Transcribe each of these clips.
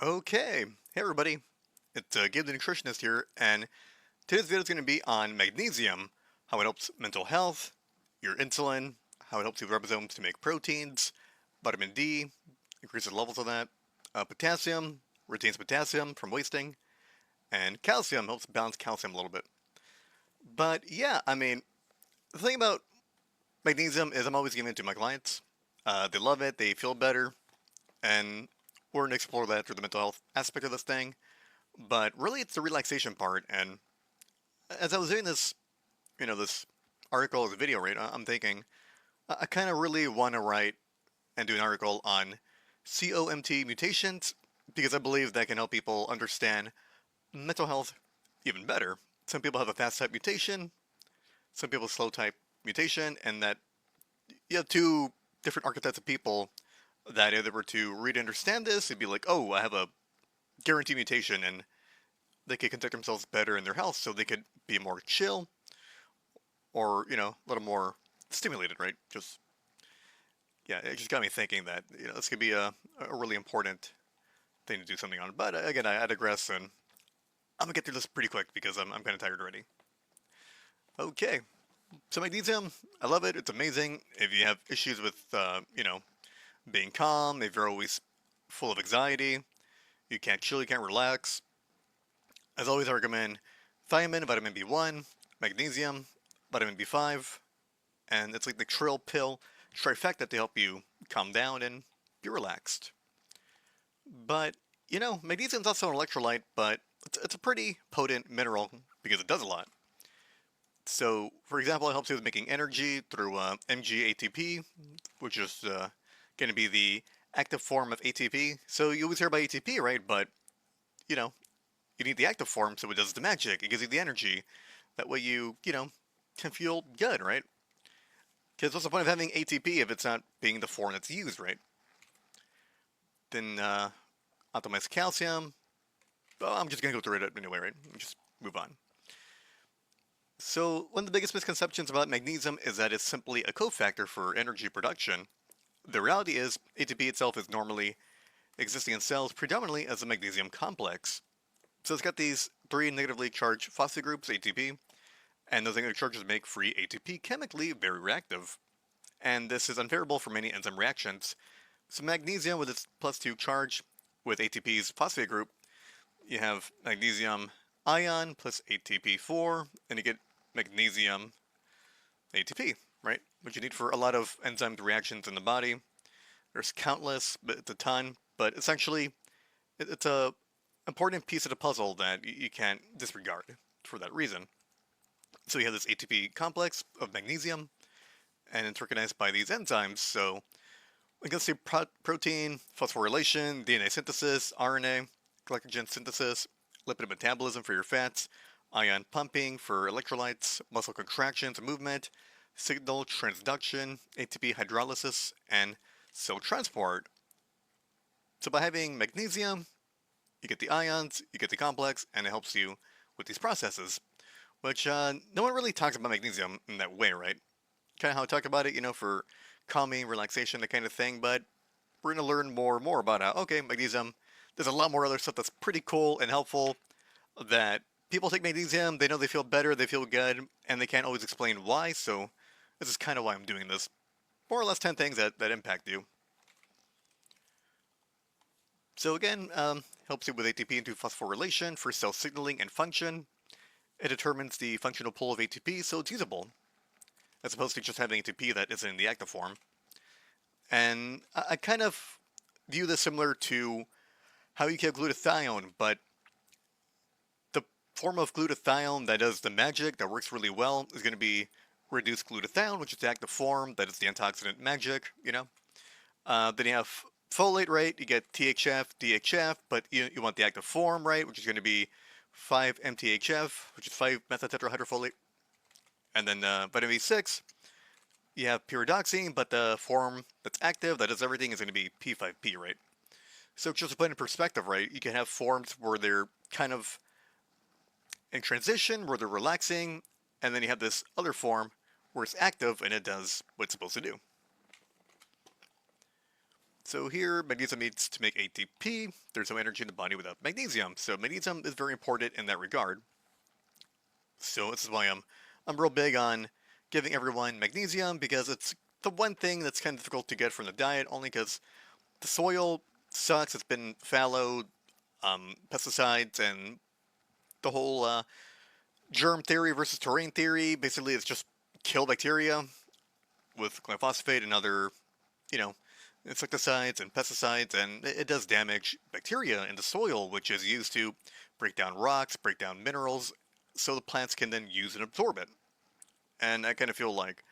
Okay, hey everybody, it's Gabe the Nutritionist here, and today's video is going to be on magnesium, how it helps mental health, your insulin, how it helps your ribosomes to make proteins, vitamin D, increases levels of that, potassium, retains potassium from wasting, and calcium helps balance calcium a little bit. But yeah, the thing about magnesium is I'm always giving it to my clients. They love it, they feel better, and we're going to explore that through the mental health aspect of this thing. But really, it's the relaxation part. And as I was doing this, this article as a video, right, I'm thinking I kind of really want to write and do an article on COMT mutations because I believe that can help people understand mental health even better. Some people have a fast type mutation, some people slow type mutation, and that you have two different archetypes of people that if they were to read and understand this, it'd be like, oh, I have a guaranteed mutation, and they could conduct themselves better in their health so they could be more chill or, a little more stimulated, right? Yeah, it just got me thinking that, this could be a really important thing to do something on. But again, I digress, and I'm gonna get through this pretty quick because I'm kind of tired already. Okay, so magnesium, I love it. It's amazing. If you have issues with, being calm, if you're always full of anxiety, you can't chill, you can't relax, as always, I recommend thiamine, vitamin B1, magnesium, vitamin B5, and it's like the trill pill trifecta to help you calm down and be relaxed. But, magnesium is also an electrolyte, but it's a pretty potent mineral because it does a lot. So, for example, it helps you with making energy through MGATP, which is going to be the active form of ATP. So you always hear about ATP, right? But, you know, you need the active form so it does the magic. It gives you the energy. That way you can feel good, right? Because what's the point of having ATP if it's not being the form that's used, right? Then optimize calcium. Well, I'm just going to go through it anyway, right? Just move on. So one of the biggest misconceptions about magnesium is that it's simply a cofactor for energy production. The reality is ATP itself is normally existing in cells predominantly as a magnesium complex. So it's got these three negatively charged phosphate groups, ATP, and those negative charges make free ATP chemically very reactive. And this is unfavorable for many enzyme reactions. So magnesium with its plus 2 charge with ATP's phosphate group, you have magnesium ion plus ATP4, and you get magnesium ATP, right? Which you need for a lot of enzyme reactions in the body. There's countless, but it's a ton. But essentially, it's a important piece of the puzzle that you can't disregard for that reason. So you have this ATP complex of magnesium, and it's recognized by these enzymes. So we can see protein, phosphorylation, DNA synthesis, RNA, glycogen synthesis, lipid metabolism for your fats, ion pumping for electrolytes, muscle contractions and movement, signal transduction, ATP hydrolysis, and cell transport. So by having magnesium, you get the ions, you get the complex, and it helps you with these processes. Which no one really talks about magnesium in that way, right? Kind of how I talk about it, for calming, relaxation, that kind of thing. But we're going to learn more and more about how, okay, magnesium, there's a lot more other stuff that's pretty cool and helpful that people take magnesium, they know they feel better, they feel good, and they can't always explain why. So this is kind of why I'm doing this. More or less 10 things that impact you. So again, helps you with ATP into phosphorylation for cell signaling and function. It determines the functional pull of ATP, so it's usable, as opposed to just having ATP that isn't in the active form. And I kind of view this similar to how you get glutathione, but the form of glutathione that does the magic, that works really well, is going to be reduced glutathione, which is the active form, that is the antioxidant magic. Then you have folate, right? You get THF, DHF, but you want the active form, right? Which is going to be 5-MTHF, which is 5-methyl-tetrahydrofolate. And then vitamin B6, you have pyridoxine, but the form that's active, that does everything, is going to be P5P, right? So just to put it in perspective, right, you can have forms where they're kind of in transition, where they're relaxing, and then you have this other form where it's active and it does what it's supposed to do. So here, magnesium needs to make ATP. There's no energy in the body without magnesium. So magnesium is very important in that regard. So this is why I'm real big on giving everyone magnesium, because it's the one thing that's kind of difficult to get from the diet, only because the soil sucks. It's been fallow, pesticides, and the whole germ theory versus terrain theory. Basically, it's just kill bacteria with glyphosate and other, you know, insecticides and pesticides, and it does damage bacteria in the soil, which is used to break down rocks, break down minerals, so the plants can then use and absorb it. And I kind of feel like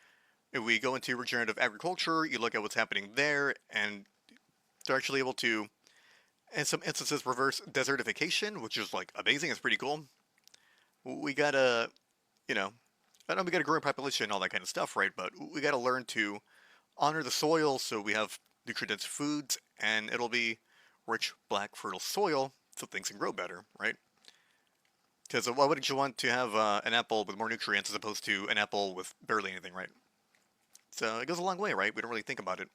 if we go into regenerative agriculture, you look at what's happening there, and they're actually able to, in some instances, reverse desertification, which is like amazing. It's pretty cool. We gotta, you know, I know we got a growing population and all that kind of stuff, right? But we gotta learn to honor the soil so we have nutrient-dense foods, and it'll be rich, black, fertile soil so things can grow better, right? Because why wouldn't you want to have an apple with more nutrients as opposed to an apple with barely anything, right? So it goes a long way, right? We don't really think about it,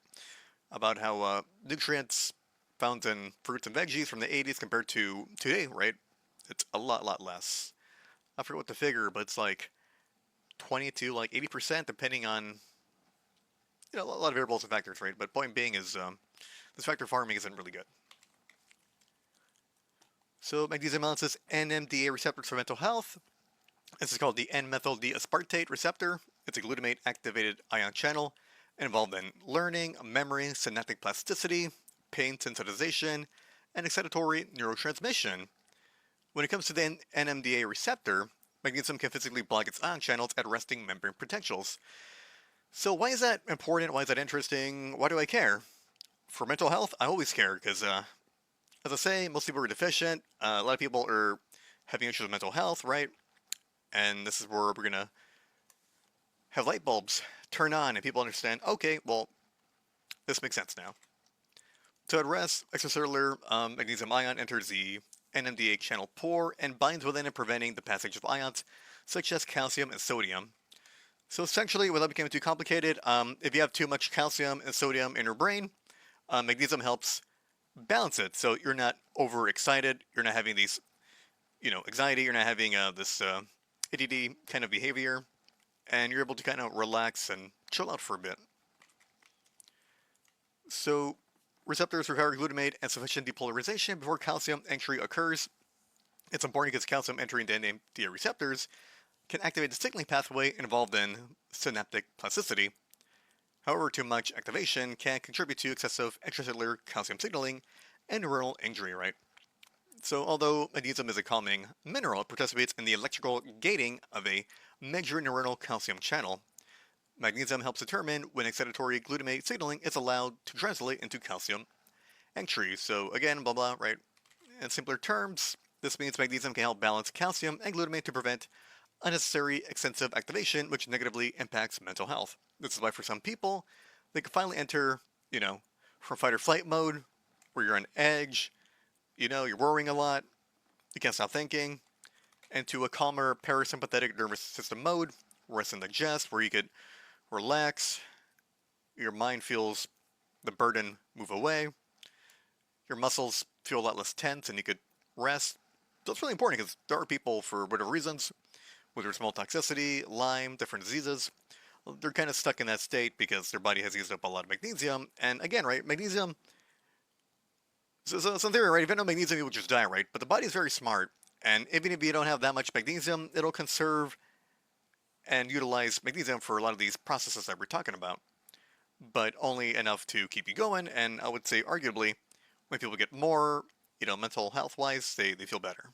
about how nutrients found in fruits and veggies from the 80s compared to today, right? It's a lot less. I forget what the figure, but it's like 20 to like 80% depending on, a lot of variables and factors, right? But point being is this factor farming isn't really good. So magnesium balances NMDA receptors for mental health. This is called the N-methyl D-aspartate receptor. It's a glutamate-activated ion channel involved in learning, memory, synaptic plasticity, pain sensitization, and excitatory neurotransmission. When it comes to the NMDA receptor, magnesium can physically block its ion channels at resting membrane potentials. So why is that important? Why is that interesting? Why do I care? For mental health, I always care, because as I say, most people are deficient. A lot of people are having issues with mental health, right? And this is where we're going to have light bulbs turn on and people understand, okay, well, this makes sense now. So at rest, extracellular magnesium ion enters the NMDA channel pore and binds within it, preventing the passage of ions such as calcium and sodium. So essentially, without becoming too complicated, if you have too much calcium and sodium in your brain, magnesium helps balance it. So you're not overexcited, you're not having these, anxiety, you're not having this ADD kind of behavior, and you're able to kind of relax and chill out for a bit. So receptors require glutamate and sufficient depolarization before calcium entry occurs. It's important because calcium entering the NMDA receptors can activate the signaling pathway involved in synaptic plasticity. However, too much activation can contribute to excessive extracellular calcium signaling and neuronal injury, right? So although magnesium is a calming mineral, it participates in the electrical gating of a major neuronal calcium channel. Magnesium helps determine when excitatory glutamate signaling is allowed to translate into calcium entry. So again, blah blah, right? In simpler terms, this means magnesium can help balance calcium and glutamate to prevent unnecessary extensive activation, which negatively impacts mental health. This is why for some people, they can finally enter, from fight or flight mode, where you're on edge, you're worrying a lot, you can't stop thinking, into a calmer parasympathetic nervous system mode, rest and digest, where you could relax, your mind feels the burden move away, your muscles feel a lot less tense, and you could rest. So it's really important because there are people, for whatever reasons, whether it's small toxicity, Lyme, different diseases, they're kind of stuck in that state because their body has used up a lot of magnesium. And again, right, magnesium, so in theory, right, if you don't know magnesium, you will just die, right? But the body is very smart, and even if you don't have that much magnesium, it'll conserve and utilize magnesium for a lot of these processes that we're talking about, but only enough to keep you going. And I would say, arguably, when people get more, mental health-wise, they feel better.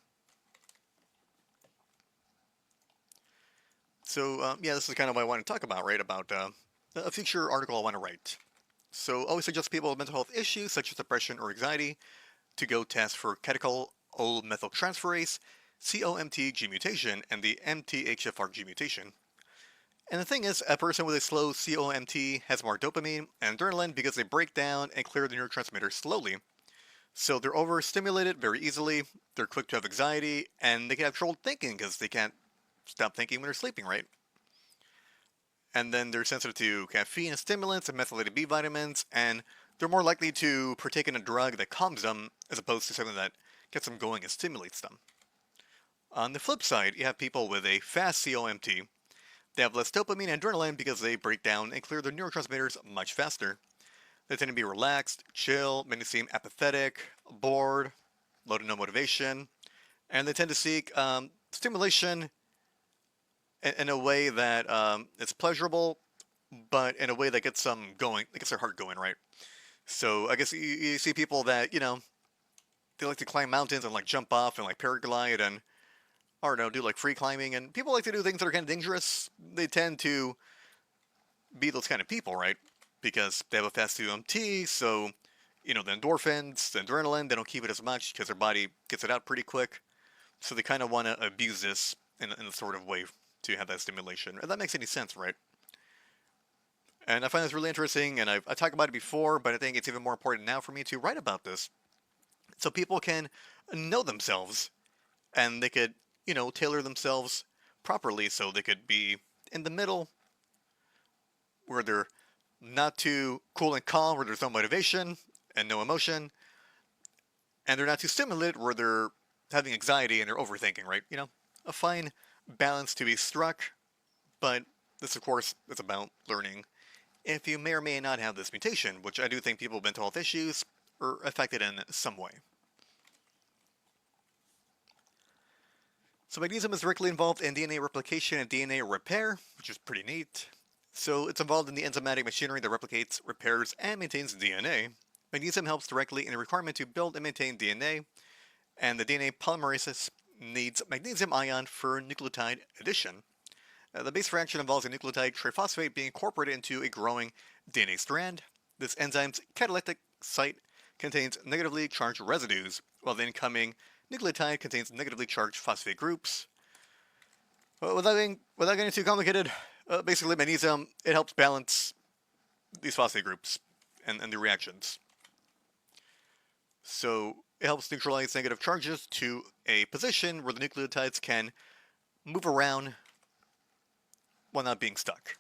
So, yeah, this is kind of what I want to talk about, right? About a future article I want to write. So, always suggest people with mental health issues such as depression or anxiety to go test for catechol-O-methyltransferase, COMT gene mutation, and the MTHFR gene mutation. And the thing is, a person with a slow COMT has more dopamine and adrenaline because they break down and clear the neurotransmitter slowly. So they're overstimulated very easily, they're quick to have anxiety, and they can have trouble thinking because they can't stop thinking when they're sleeping, right? And then they're sensitive to caffeine and stimulants and methylated B vitamins, and they're more likely to partake in a drug that calms them as opposed to something that gets them going and stimulates them. On the flip side, you have people with a fast COMT. They have less dopamine and adrenaline because they break down and clear their neurotransmitters much faster. They tend to be relaxed, chill, many seem apathetic, bored, low to no motivation, and they tend to seek stimulation in a way that is pleasurable, but in a way that gets them going, that gets their heart going, right? So I guess you see people that, they like to climb mountains and like jump off and like paraglide and, I don't know, do like free climbing, and people like to do things that are kind of dangerous. They tend to be those kind of people, right? Because they have a fast UMT, so, the endorphins, the adrenaline, they don't keep it as much because their body gets it out pretty quick. So they kind of want to abuse this in a sort of way to have that stimulation. If that makes any sense, right? And I find this really interesting, and I talked about it before, but I think it's even more important now for me to write about this. So people can know themselves, and they could, tailor themselves properly so they could be in the middle, where they're not too cool and calm, where there's no motivation and no emotion, and they're not too stimulated, where they're having anxiety and they're overthinking, right? A fine balance to be struck, but this, of course, is about learning if you may or may not have this mutation, which I do think people with mental health issues are affected in some way. So magnesium is directly involved in DNA replication and DNA repair, which is pretty neat. So it's involved in the enzymatic machinery that replicates, repairs, and maintains DNA. Magnesium helps directly in the requirement to build and maintain DNA, and the DNA polymerase needs magnesium ion for nucleotide addition. The base reaction involves a nucleotide triphosphate being incorporated into a growing DNA strand. This enzyme's catalytic site contains negatively charged residues, while the incoming nucleotide contains negatively charged phosphate groups. Without getting too complicated, basically magnesium, it helps balance these phosphate groups and the reactions. So it helps neutralize negative charges to a position where the nucleotides can move around while not being stuck.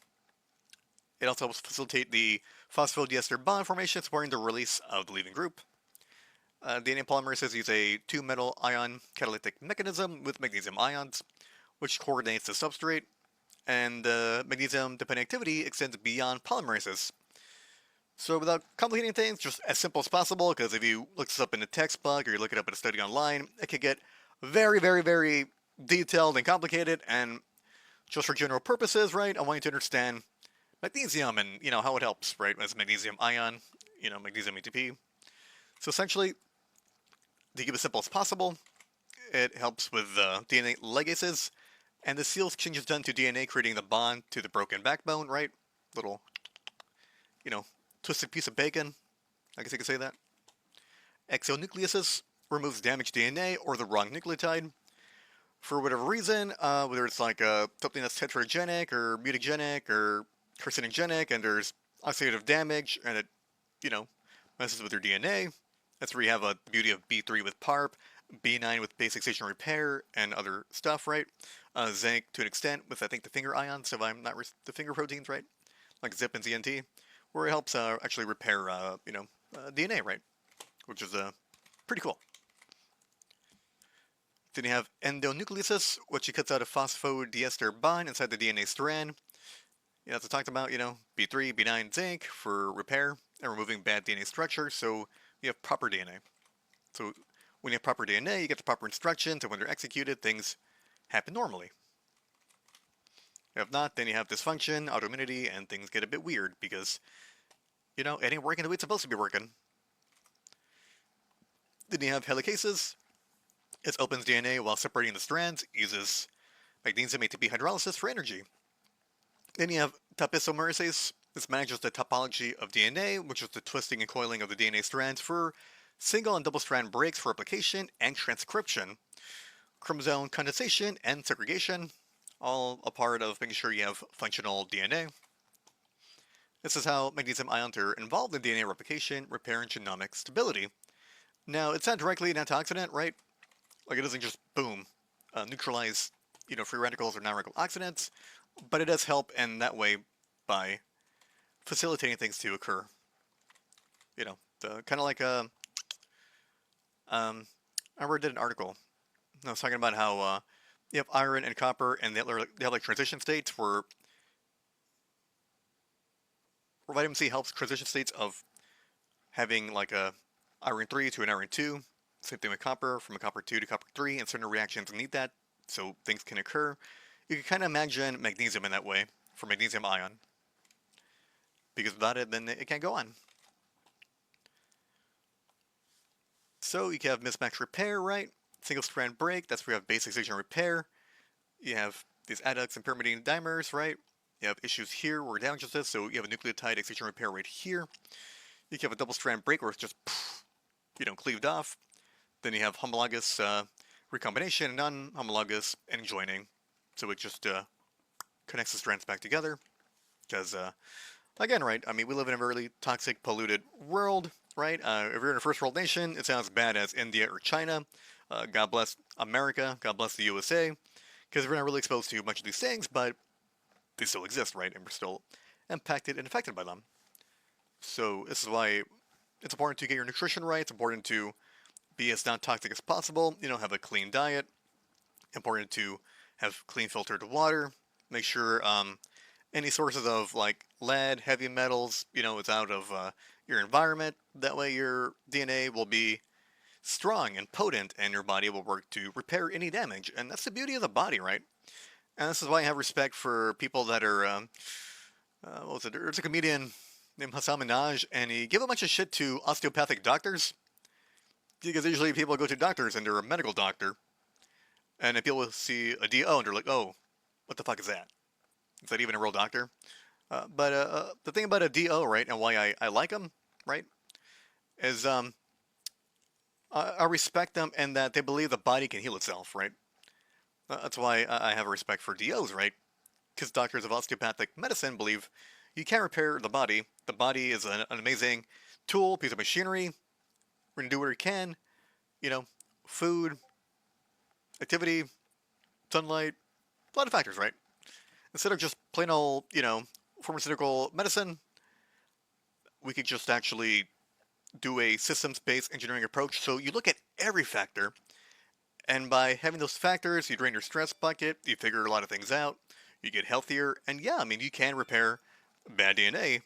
It also helps facilitate the phosphodiester bond formation, supporting the release of the leaving group. DNA polymerases use a two-metal ion catalytic mechanism with magnesium ions, which coordinates the substrate, and magnesium-dependent activity extends beyond polymerases. So without complicating things, just as simple as possible, because if you look this up in a textbook or you look it up in a study online, it could get very, very, very detailed and complicated, and just for general purposes, right, I want you to understand magnesium and, how it helps, right, as magnesium ion, magnesium-ATP. So essentially, to keep it simple as possible, it helps with DNA ligases, and the seal exchange is done to DNA, creating the bond to the broken backbone, right? Little, twisted piece of bacon, I guess you could say that. Exonucleases removes damaged DNA or the wrong nucleotide. For whatever reason, whether it's like something that's tetragenic or mutagenic or carcinogenic, and there's oxidative damage, and it, messes with your DNA. That's where you have the beauty of B3 with PARP, B9 with basic station repair, and other stuff, right? Zinc to an extent with, I think, the finger ions, if I'm not the finger proteins, right? Like ZIP and ZNT, where it helps actually repair, DNA, right? Which is pretty cool. Then you have endonucleases, which cuts out a phosphodiester bond inside the DNA strand. As I talked about, B3, B9, zinc for repair and removing bad DNA structure, so you have proper DNA. So when you have proper DNA, you get the proper instructions, and when they're executed, things happen normally. If not, then you have dysfunction, autoimmunity, and things get a bit weird because, it ain't working the way it's supposed to be working. Then you have helicases. It opens DNA while separating the strands, uses magnesium-ATP hydrolysis for energy. Then you have topoisomerase. This manages the topology of DNA, which is the twisting and coiling of the DNA strands for single and double strand breaks for replication and transcription, chromosome condensation and segregation, all a part of making sure you have functional DNA. This is how magnesium ions are involved in DNA replication, repair, and genomic stability. Now, it's not directly an antioxidant, right? Like, it doesn't just, boom, neutralize, free radicals or non-radical oxidants, but it does help in that way by facilitating things to occur. You know, the kind of like um, I remember I did an article. I was talking about how you have iron and copper, and they have like transition states where vitamin C helps transition states of having like a iron 3 to an iron 2. Same thing with copper, from a copper 2 to copper 3, and certain reactions need that, so things can occur. You can kind of imagine magnesium in that way, for magnesium ion, because without it, then it can't go on. So you can have mismatch repair, right? Single strand break, that's where you have base excision repair. You have these adducts and pyrimidine dimers, right? You have issues here where it damages this, so you have a nucleotide excision repair right here. You can have a double strand break where it's just, cleaved off. Then you have homologous recombination and non-homologous end joining. So it just connects the strands back together. Because, again, right, I mean, we live in a very toxic, polluted world, right? If you're in a first world nation, it's not as bad as India or China. God bless America. God bless the USA. Because we're not really exposed to a bunch of these things, but they still exist, right? And we're still impacted and affected by them. So this is why it's important to get your nutrition right. It's important to be as non-toxic as possible. Have a clean diet. Important to have clean filtered water. Make sure any sources of like lead, heavy metals, is out of your environment. That way your DNA will be strong and potent, and your body will work to repair any damage. And that's the beauty of the body, right? And this is why I have respect for people that are, what was it? There's a comedian named Hassan Minaj, and he gave a bunch of shit to osteopathic doctors. Because usually people go to doctors and they're a medical doctor, and then people see a DO and they're like, oh, what the fuck is that? Is that even a real doctor? But the thing about a DO, right, and why I like them, right, is I respect them in that they believe the body can heal itself, right? That's why I have a respect for DOs, right? Because doctors of osteopathic medicine believe you can repair the body. The body is an amazing tool, piece of machinery. We're going to do what we can, you know, food, activity, sunlight, a lot of factors, right? Instead of just plain old, pharmaceutical medicine, we could just actually do a systems-based engineering approach. So you look at every factor, and by having those factors, you drain your stress bucket, you figure a lot of things out, you get healthier, and yeah, I mean, you can repair bad DNA.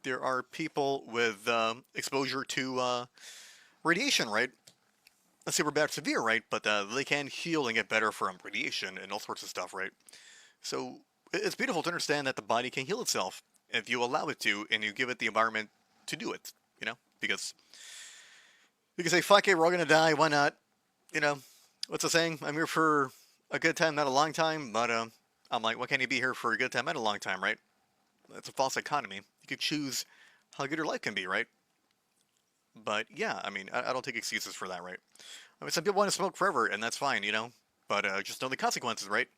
There are people with exposure to radiation, right? Not super bad, severe, right? But they can heal and get better from radiation and all sorts of stuff, right? So it's beautiful to understand that the body can heal itself if you allow it to, and you give it the environment to do it. Because you can say, "Fuck it, we're all gonna die. Why not?" You know, what's the saying? I'm here for a good time, not a long time. But I'm like, why can't you be here for a good time and a long time, right? It's a false economy. You could choose how good your life can be, right? But yeah, I mean, I don't take excuses for that, right? I mean, some people want to smoke forever, and that's fine. But just know the consequences, right?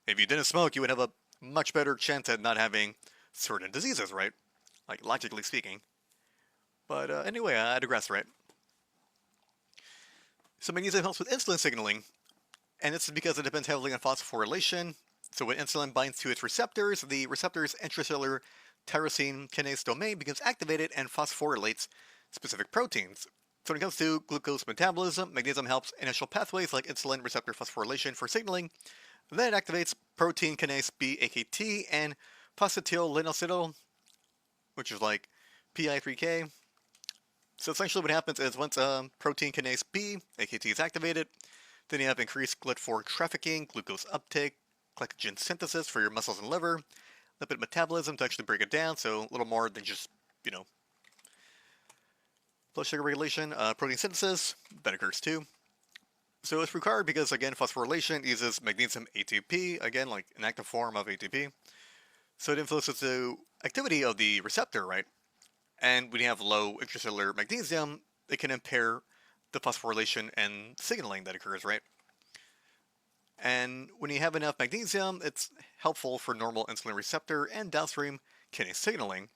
If you didn't smoke, you would have a much better chance at not having certain diseases, right? Like, logically speaking. But anyway, I digress, right? So magnesium helps with insulin signaling, and this is because it depends heavily on phosphorylation. So when insulin binds to its receptors, the receptor's intracellular tyrosine kinase domain becomes activated and phosphorylates specific proteins. So when it comes to glucose metabolism, magnesium helps initial pathways like insulin receptor phosphorylation for signaling. Then it activates protein kinase B AKT and phosphatidylinositol, which is like PI3K. So essentially what happens is once protein kinase B AKT is activated, then you have increased GLUT4 trafficking, glucose uptake, glycogen synthesis for your muscles and liver, lipid metabolism to actually break it down, so a little more than just, blood sugar regulation, protein synthesis, that occurs too. So it's required because, again, phosphorylation uses magnesium ATP, again, like an active form of ATP. So it influences the activity of the receptor, right? And when you have low intracellular magnesium, it can impair the phosphorylation and signaling that occurs, right? And when you have enough magnesium, it's helpful for normal insulin receptor and downstream kinase signaling.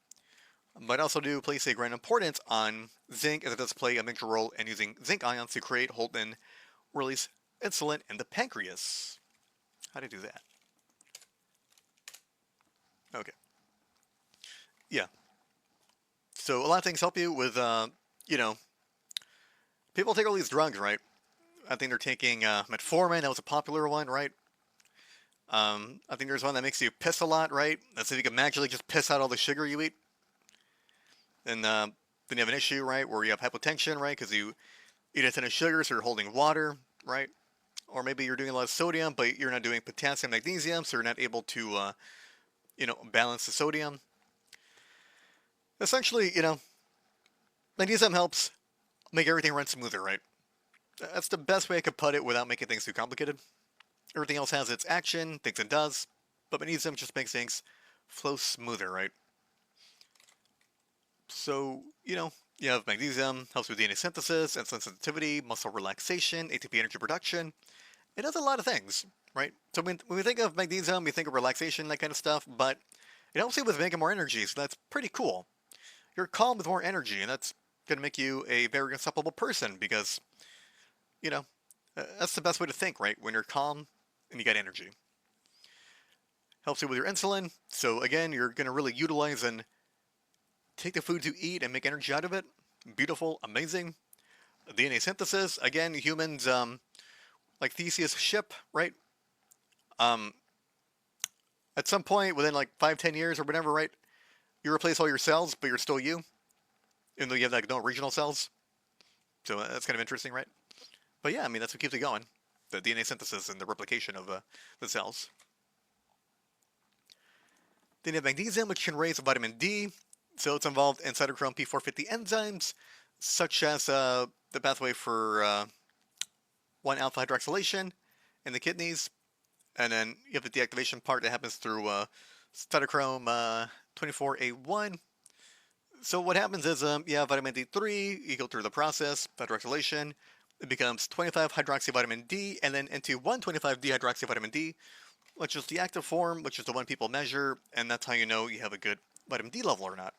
But also do place a great importance on zinc, as it does play a major role in using zinc ions to create, hold, and release insulin in the pancreas. How do you do that? Okay. Yeah. So a lot of things help you with, you know, people take all these drugs, right? I think they're taking metformin. That was a popular one, right? I think there's one that makes you piss a lot, right? That's if you can magically just piss out all the sugar you eat. And then you have an issue, right, where you have hypotension, right, because you eat a ton of sugar, so you're holding water, right? Or maybe you're doing a lot of sodium, but you're not doing potassium, magnesium, so you're not able to, balance the sodium. Essentially, magnesium helps make everything run smoother, right? That's the best way I could put it without making things too complicated. Everything else has its action, things it does, but magnesium just makes things flow smoother, right? So, you have magnesium, helps with DNA synthesis, insulin sensitivity, muscle relaxation, ATP energy production. It does a lot of things, right? So when we think of magnesium, we think of relaxation, that kind of stuff, but it helps you with making more energy, so that's pretty cool. You're calm with more energy, and that's going to make you a very unstoppable person because, you know, that's the best way to think, right? When you're calm and you got energy. Helps you with your insulin, so again, you're going to really utilize and take the foods you eat and make energy out of it. Beautiful, amazing. DNA synthesis, again, humans, like Theseus' ship, right? Um, at some point, within like 5-10 years or whatever, right? You replace all your cells, but you're still you, even though you have like no original cells. So that's kind of interesting, right? But yeah, I mean, that's what keeps it going. The DNA synthesis and the replication of the cells. Then you have magnesium, which can raise vitamin D. So it's involved in cytochrome P450 enzymes, such as the pathway for 1-alpha hydroxylation in the kidneys. And then you have the deactivation part that happens through cytochrome 24A1. So what happens is you have vitamin D3, you go through the process, hydroxylation, it becomes 25-hydroxyvitamin D, and then into 125-dehydroxyvitamin D, which is the active form, which is the one people measure, and that's how you know you have a good vitamin D level or not.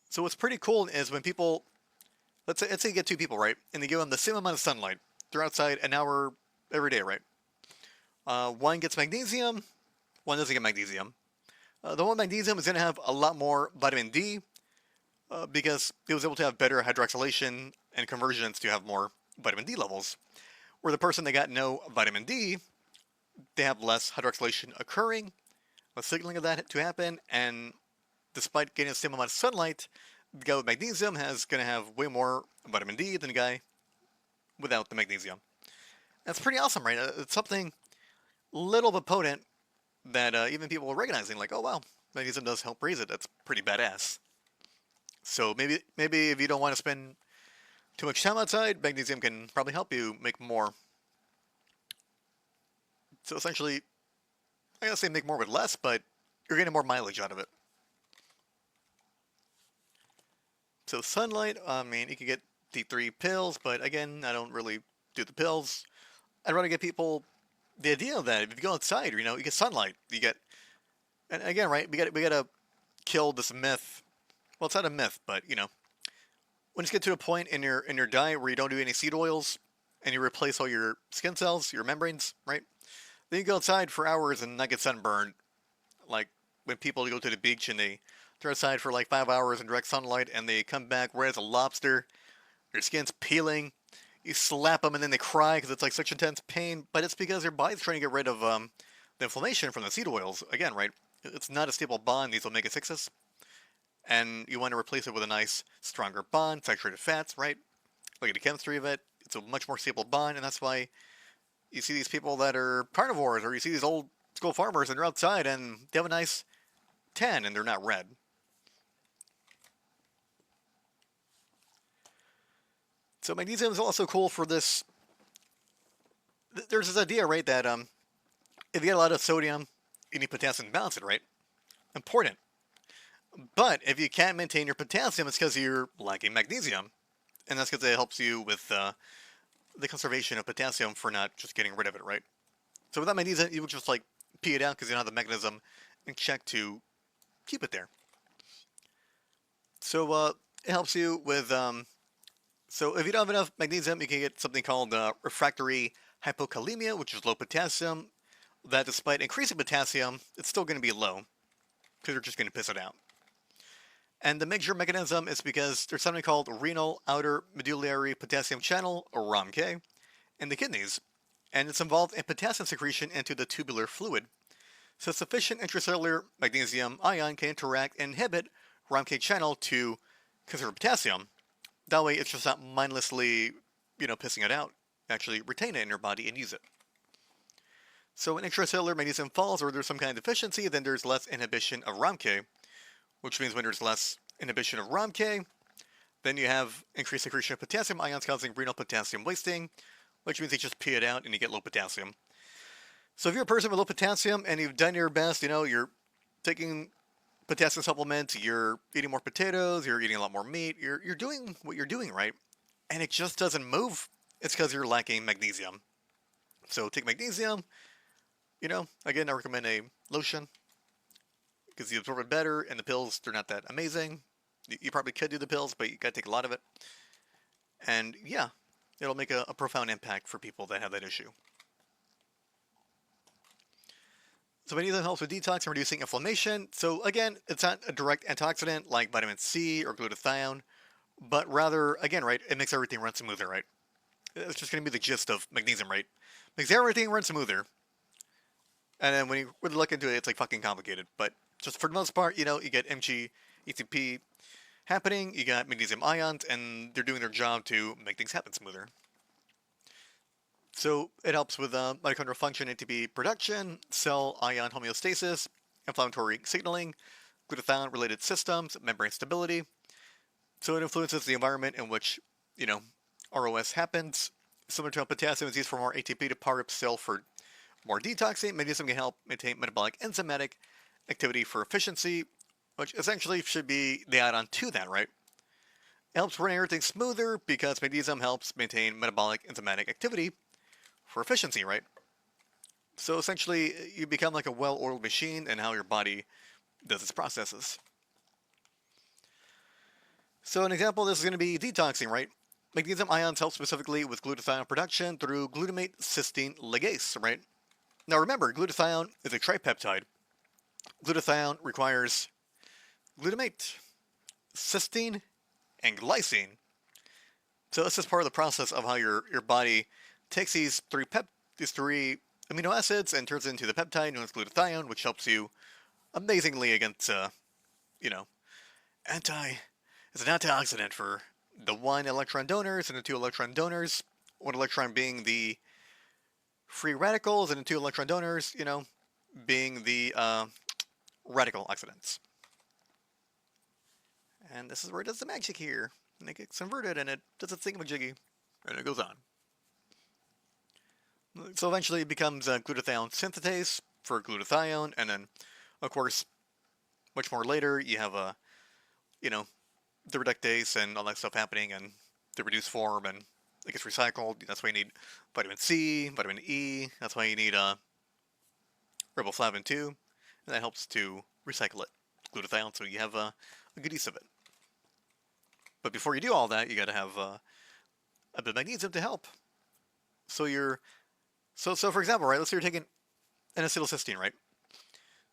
So what's pretty cool is when people, let's say you get two people, right, and you give them the same amount of sunlight. They're outside an hour every day, right? One gets magnesium, one doesn't get magnesium. The one magnesium is going to have a lot more vitamin D because it was able to have better hydroxylation and conversions to have more vitamin D levels. Where the person that got no vitamin D, they have less hydroxylation occurring, less signaling of that to happen, and despite getting the same amount of sunlight, the guy with magnesium is going to have way more vitamin D than the guy without the magnesium. That's pretty awesome, right? It's something little but potent that even people are recognizing, like, oh wow, magnesium does help raise it. That's pretty badass. So maybe if you don't want to spend too much time outside, magnesium can probably help you make more. So essentially, I gotta say make more with less, but you're getting more mileage out of it. So sunlight, I mean, you can get D3 pills, but again, I don't really do the pills. I'd rather get people the idea that if you go outside, you get sunlight, you get, and again, right, we gotta kill this myth. Well, it's not a myth, but when you get to a point in your diet where you don't do any seed oils and you replace all your skin cells, your membranes, right? Then you go outside for hours and not get sunburned. Like when people go to the beach and they're outside for like 5 hours in direct sunlight and they come back red as a lobster, their skin's peeling. You slap them and then they cry because it's like such intense pain, but it's because their body's trying to get rid of the inflammation from the seed oils. Again, right? It's not a stable bond, these omega-6s. And you want to replace it with a nice, stronger bond, saturated fats, right? Look at the chemistry of it. It's a much more stable bond, and that's why you see these people that are carnivores, or you see these old school farmers and they're outside and they have a nice tan and they're not red. So magnesium is also cool for this. There's this idea, right, that if you get a lot of sodium, you need potassium to balance it, right? Important. But if you can't maintain your potassium, it's because you're lacking magnesium. And that's because it helps you with the conservation of potassium for not just getting rid of it, right? So without magnesium, you would just like pee it out because you don't have the mechanism in check to keep it there. So it helps you with so if you don't have enough magnesium, you can get something called refractory hypokalemia, which is low potassium, that despite increasing potassium, it's still going to be low, because you're just going to piss it out. And the major mechanism is because there's something called renal outer medullary potassium channel, or ROMK, in the kidneys, and it's involved in potassium secretion into the tubular fluid. So sufficient intracellular magnesium ion can interact and inhibit ROMK channel to conserve potassium. That way it's just not mindlessly, pissing it out. Actually retain it in your body and use it. So when intracellular magnesium falls or there's some kind of deficiency, then there's less inhibition of ROMK, which means when there's less inhibition of ROMK, then you have increased secretion of potassium ions causing renal potassium wasting, which means you just pee it out and you get low potassium. So if you're a person with low potassium and you've done your best, you're taking potassium supplements, you're eating more potatoes, you're eating a lot more meat, you're doing what you're doing right, and it just doesn't move, it's because you're lacking magnesium. So take magnesium, again, I recommend a lotion because you absorb it better, and the pills, they're not that amazing. You probably could do the pills, but you gotta take a lot of it. And yeah, it'll make a profound impact for people that have that issue. So magnesium helps with detox and reducing inflammation. So again, it's not a direct antioxidant like vitamin C or glutathione, but rather, again, right, it makes everything run smoother, right? It's just going to be the gist of magnesium, right? Makes everything run smoother. And then when you really look into it, it's like fucking complicated. But just for the most part, you get ATP happening, you got magnesium ions, and they're doing their job to make things happen smoother. So it helps with mitochondrial function, ATP production, cell ion homeostasis, inflammatory signaling, glutathione-related systems, membrane stability. So it influences the environment in which, ROS happens. Similar to how potassium is used for more ATP to power up cell for more detoxing, magnesium can help maintain metabolic enzymatic activity for efficiency, which essentially should be the add-on to that, right? It helps run everything smoother because magnesium helps maintain metabolic enzymatic activity for efficiency, right? So essentially, you become like a well-oiled machine in how your body does its processes. So an example of this is going to be detoxing, right? Magnesium ions help specifically with glutathione production through glutamate cysteine ligase, right? Now remember, glutathione is a tripeptide. Glutathione requires glutamate, cysteine, and glycine. So this is part of the process of how your body takes these three amino acids and turns it into the peptide known as glutathione, which helps you amazingly against, it's an antioxidant for the 1 electron donors and the 2 electron donors. 1 electron being the free radicals and the 2 electron donors, being the radical oxidants. And this is where it does the magic here. And it gets inverted and it does its thingamajiggy. And it goes on. So eventually it becomes glutathione synthetase for glutathione, and then, of course, much more later, you have the reductase and all that stuff happening, and the reduced form, and it gets recycled. That's why you need vitamin C, vitamin E. That's why you need riboflavin too, and that helps to recycle it, glutathione, so you have a good use of it. But before you do all that, you got to have a bit of magnesium to help. So So for example, right, let's say you're taking N-acetylcysteine, right?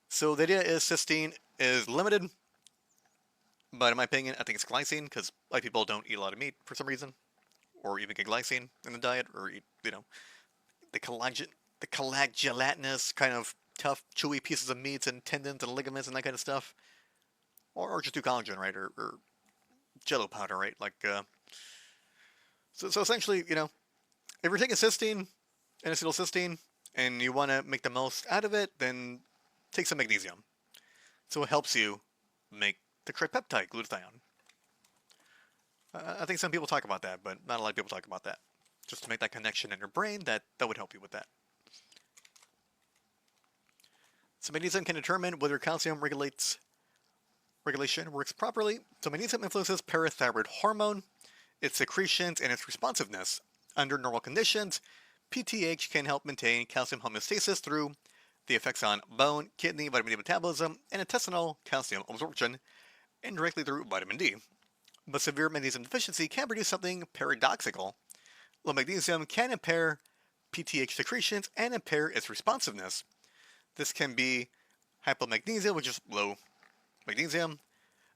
So the idea is cysteine is limited, but in my opinion, I think it's glycine, because a lot of people don't eat a lot of meat for some reason, or even get glycine in the diet, or eat, the gelatinous, kind of tough, chewy pieces of meats and tendons and ligaments and that kind of stuff, or just do collagen, right, or Jello powder, right? Like, so essentially, if you're taking cysteine, N-acetylcysteine, and you want to make the most out of it, then take some magnesium. So it helps you make the tripeptide glutathione. I think some people talk about that, but not a lot of people talk about that. Just to make that connection in your brain, that would help you with that. So magnesium can determine whether calcium regulation works properly. So magnesium influences parathyroid hormone, its secretions, and its responsiveness. Under normal conditions, PTH can help maintain calcium homeostasis through the effects on bone, kidney, vitamin D metabolism, and intestinal calcium absorption, and directly through vitamin D. But severe magnesium deficiency can produce something paradoxical. Low magnesium can impair PTH secretions and impair its responsiveness. This can be hypomagnesia, which is low magnesium,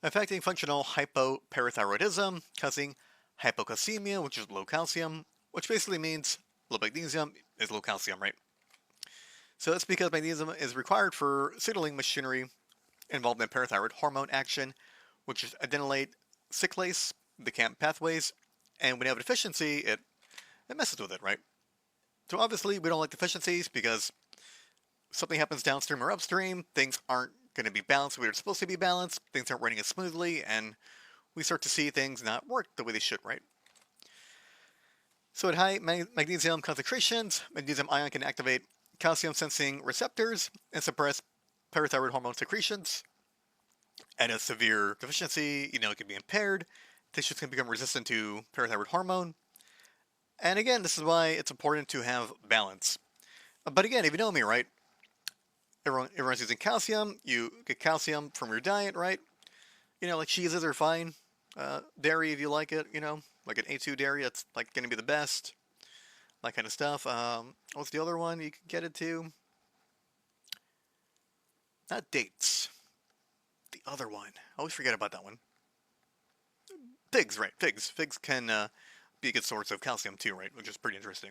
affecting functional hypoparathyroidism, causing hypocalcemia, which is low calcium, which basically means low magnesium is low calcium, right? So that's because magnesium is required for signaling machinery involved in parathyroid hormone action, which is adenylate cyclase, the CAMP pathways, and when you have a deficiency, it messes with it, right? So obviously we don't like deficiencies because something happens downstream or upstream, things aren't going to be balanced the way they're supposed to be balanced, things aren't running as smoothly, and we start to see things not work the way they should, right? So at high magnesium concentrations, magnesium ion can activate calcium sensing receptors and suppress parathyroid hormone secretions. At a severe deficiency, it can be impaired. Tissues can become resistant to parathyroid hormone. And again, this is why it's important to have balance. But again, if you know me, right? Everyone's using calcium. You get calcium from your diet, right? Like cheeses are fine. Dairy, if you like it, like an A2 dairy, that's like going to be the best. That kind of stuff. What's the other one you can get it to? Not dates. The other one. I always forget about that one. Figs, right? Figs. Figs can be a good source of calcium too, right? Which is pretty interesting.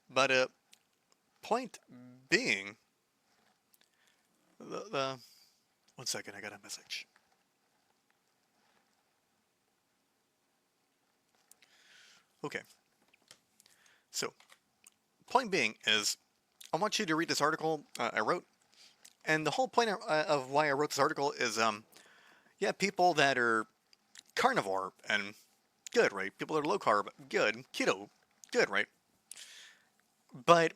But point being, the 1 second, I got a message. Okay. So, point being is, I want you to read this article I wrote, and the whole point of why I wrote this article is, yeah, people that are carnivore and good, right? People that are low carb, good. Keto, good, right? But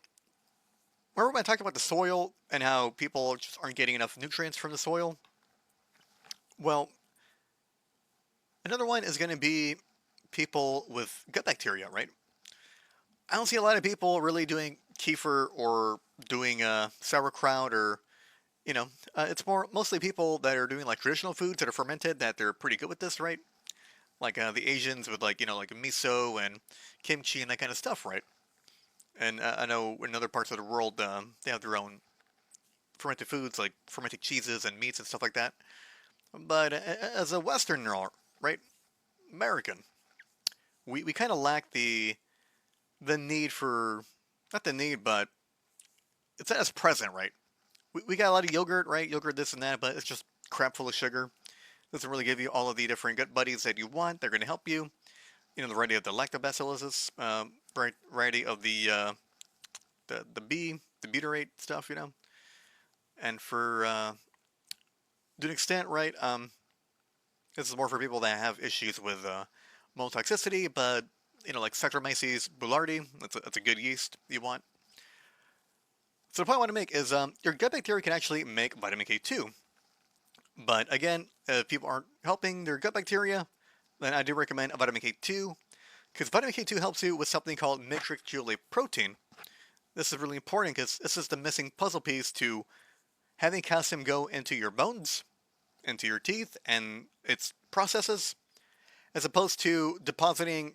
remember when I talked about the soil and how people just aren't getting enough nutrients from the soil? Well, another one is going to be people with gut bacteria, right? I don't see a lot of people really doing kefir or doing sauerkraut or it's mostly people that are doing like traditional foods that are fermented that they're pretty good with this, right? Like the Asians with like like miso and kimchi and that kind of stuff, right? And I know in other parts of the world they have their own fermented foods like fermented cheeses and meats and stuff like that. But as a Westerner, right, American, we kind of lack the need for not the need, but it's not as present, right? We got a lot of yogurt, right? Yogurt, this and that, but it's just crap full of sugar. Doesn't really give you all of the different gut buddies that you want. They're going to help you. The variety of the lactobacillus, variety of the the butyrate stuff, And for to an extent, right, this is more for people that have issues with mold toxicity, but like Saccharomyces boulardii, that's a good yeast you want. So the point I want to make is your gut bacteria can actually make vitamin K2. But again, if people aren't helping their gut bacteria, then I do recommend a vitamin K2 because vitamin K2 helps you with something called matrix GLA protein. This is really important because this is the missing puzzle piece to having calcium go into your bones, into your teeth, and its processes, as opposed to depositing,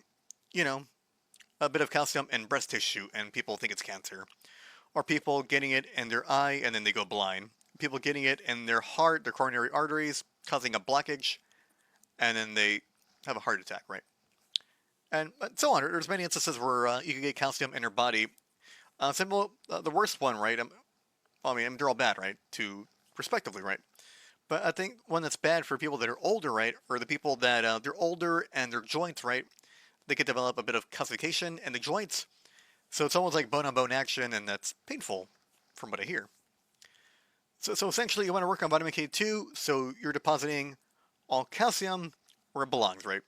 you know, a bit of calcium in breast tissue and people think it's cancer. Or people getting it in their eye and then they go blind. People getting it in their heart, their coronary arteries, causing a blockage, and then they have a heart attack, right? And so on. There's many instances where you can get calcium in your body. The worst one, right? They're all bad, right? To respectively, right? But I think one that's bad for people that are older, right, or the people that they're older and their joints, right, they could develop a bit of calcification in the joints. So it's almost like bone-on-bone action, and that's painful, from what I hear. So essentially, you want to work on vitamin K2, so you're depositing all calcium where it belongs, right?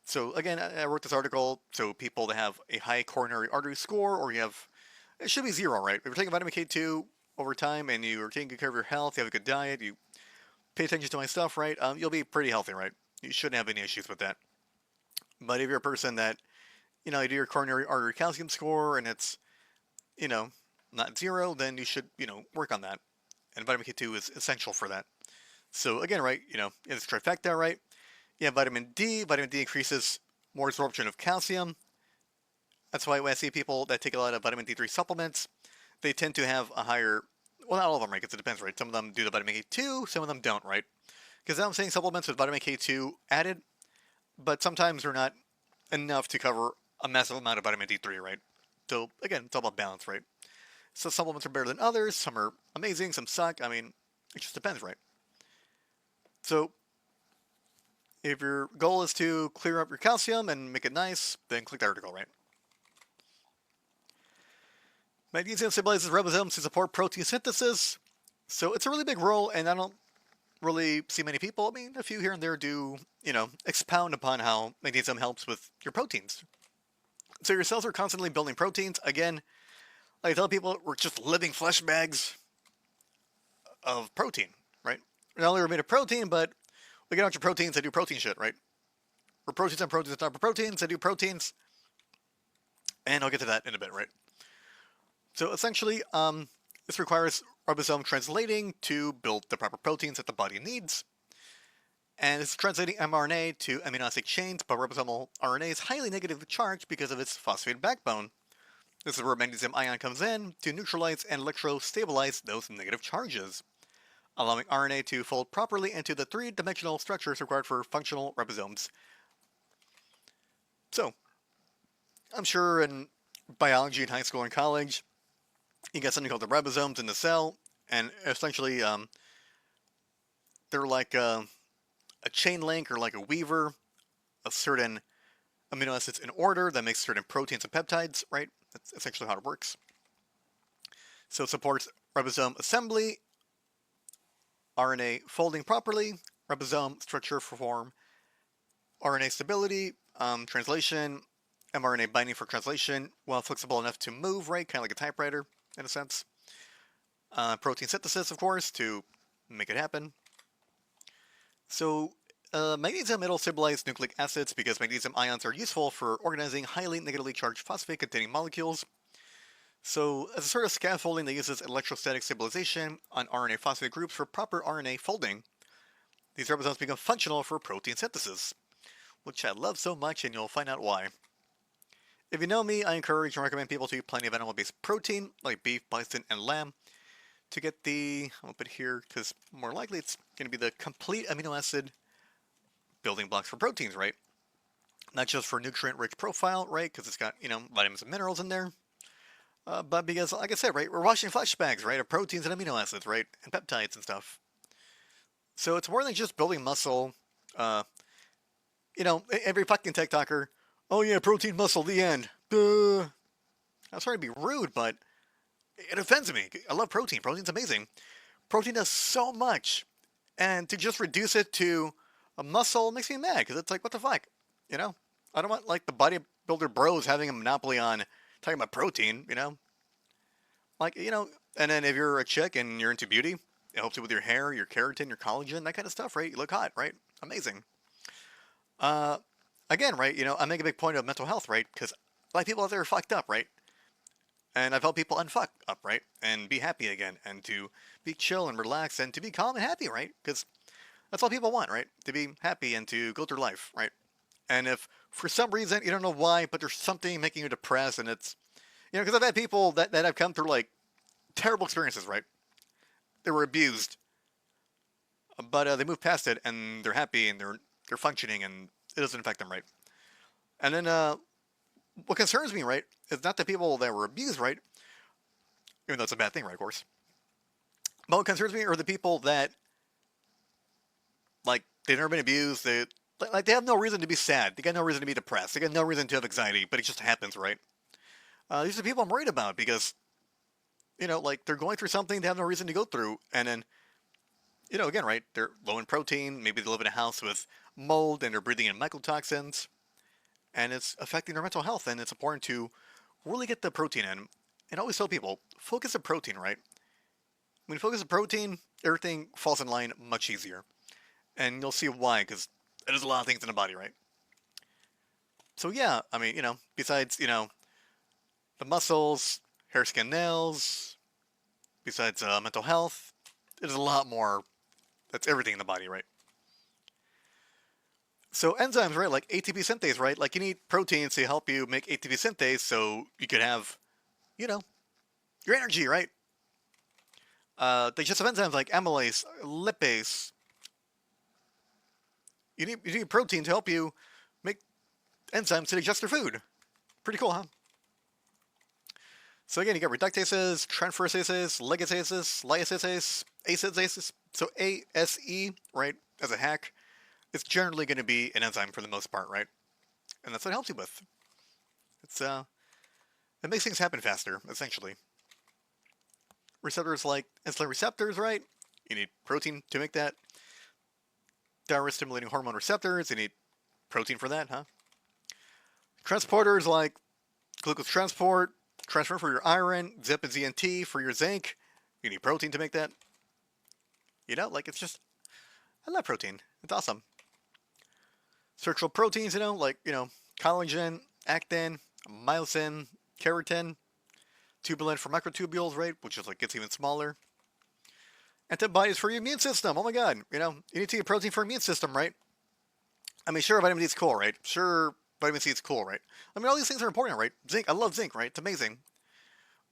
So again, I wrote this article so people that have a high coronary artery score, or it should be zero, right? If you're taking vitamin K2 over time and you're taking good care of your health, you have a good diet, you pay attention to my stuff, right? You'll be pretty healthy, right? You shouldn't have any issues with that. But if you're a person that, you do your coronary artery calcium score and it's, you know, not zero, then you should, work on that. And vitamin K2 is essential for that. So again, right, it's trifecta, right? Yeah, vitamin D. Vitamin D increases more absorption of calcium. That's why when I see people that take a lot of vitamin D3 supplements, they tend to have a higher, well, not all of them, right? Because it depends, right? Some of them do the vitamin K2, some of them don't, right? Because I'm saying supplements with vitamin K2 added, but sometimes they're not enough to cover a massive amount of vitamin D3, right? So again, it's all about balance, right? So supplements are better than others, some are amazing, some suck. I mean, it just depends, right? So if your goal is to clear up your calcium and make it nice, then click that article, right? Magnesium stabilizes ribosomes to support protein synthesis. So it's a really big role, and I don't really see many people. I mean, a few here and there do, expound upon how magnesium helps with your proteins. So your cells are constantly building proteins. Again, I tell people we're just living flesh bags of protein, right? Not only are we made of protein, but we get a bunch of proteins that do protein shit, right? We're proteins on proteins on top of proteins that do proteins, and I'll get to that in a bit, right? So essentially, this requires ribosome translating to build the proper proteins that the body needs. And it's translating mRNA to amino acid chains, but ribosomal RNA is highly negatively charged because of its phosphate backbone. This is where magnesium ion comes in to neutralize and electrostabilize those negative charges, allowing RNA to fold properly into the three-dimensional structures required for functional ribosomes. So, I'm sure in biology in high school and college, you got something called the ribosomes in the cell, and essentially they're like a chain link or like a weaver of certain amino acids in order that makes certain proteins and peptides, right? That's essentially how it works. So it supports ribosome assembly, RNA folding properly, ribosome structure for form, RNA stability, translation, mRNA binding for translation, while flexible enough to move, right? Kind of like a typewriter, in a sense. Protein synthesis, of course, to make it happen. So, magnesium it'll stabilize nucleic acids because magnesium ions are useful for organizing highly negatively charged phosphate-containing molecules. So, as a sort of scaffolding that uses electrostatic stabilization on RNA phosphate groups for proper RNA folding, these ribosomes become functional for protein synthesis, which I love so much, and you'll find out why. If you know me, I encourage and recommend people to eat plenty of animal-based protein, like beef, bison, and lamb, to get the, I'll put it here, because more likely it's going to be the complete amino acid building blocks for proteins, right? Not just for nutrient-rich profile, right, because it's got, vitamins and minerals in there, but because, like I said, right, we're washing flesh bags, right, of proteins and amino acids, right, and peptides and stuff. So it's more than just building muscle. Every fucking TikToker, oh yeah, protein muscle, the end. I'm sorry to be rude, but it offends me. I love protein. Protein's amazing. Protein does so much, and to just reduce it to a muscle makes me mad, because it's like, what the fuck? I don't want, like, the bodybuilder bros having a monopoly on talking about protein, Like, and then if you're a chick and you're into beauty, it helps you with your hair, your keratin, your collagen, that kind of stuff, right? You look hot, right? Amazing. Again, right, I make a big point of mental health, right? Because a lot of people out there are fucked up, right? And I've helped people unfuck up, right? And be happy again, and to be chill and relax, and to be calm and happy, right? Because that's all people want, right? To be happy and to go through life, right? And if for some reason you don't know why, but there's something making you depressed, and it's, because I've had people that have come through like terrible experiences, right? They were abused, but they moved past it, and they're happy, and they're functioning, and it doesn't affect them, right? And then what concerns me, right, is not the people that were abused, right? Even though it's a bad thing, right, of course. But what concerns me are the people that, like, they've never been abused. They have no reason to be sad. They got no reason to be depressed. They got no reason to have anxiety. But it just happens, right? These are the people I'm worried about because, like, they're going through something they have no reason to go through, and then, again, right? They're low in protein. Maybe they live in a house with mold and they're breathing in mycotoxins, and it's affecting their mental health. And it's important to really get the protein in. And I always tell people, focus on protein, right? When you focus on protein, everything falls in line much easier. And you'll see why, because there's a lot of things in the body, right? So yeah, I mean, besides, the muscles, hair, skin, nails, besides mental health, there's a lot more. That's everything in the body, right? So enzymes, right, like ATP synthase, right? Like you need proteins to help you make ATP synthase so you could have, your energy, right? They just have enzymes like amylase, lipase, You need protein to help you make enzymes to digest your food. Pretty cool, huh? So again, you got reductases, transferases, ligases, lyases, acidases. So ASE, right, as a hack, it's generally going to be an enzyme for the most part, right? And that's what it helps you with. It's it makes things happen faster, essentially. Receptors like insulin receptors, right? You need protein to make that. Thyroid stimulating hormone receptors, you need protein for that, huh? Transporters like glucose transport, transfer for your iron, ZIP and ZNT for your zinc. You need protein to make that. Like it's just, I love protein. It's awesome. Structural proteins, collagen, actin, myosin, keratin, tubulin for microtubules, right? Which is like gets even smaller. Antibodies for your immune system. Oh my god, you need to get protein for your immune system, right? I mean, sure, vitamin D is cool, right? Sure, vitamin C is cool, right? I mean, all these things are important, right? Zinc, I love zinc, right? It's amazing.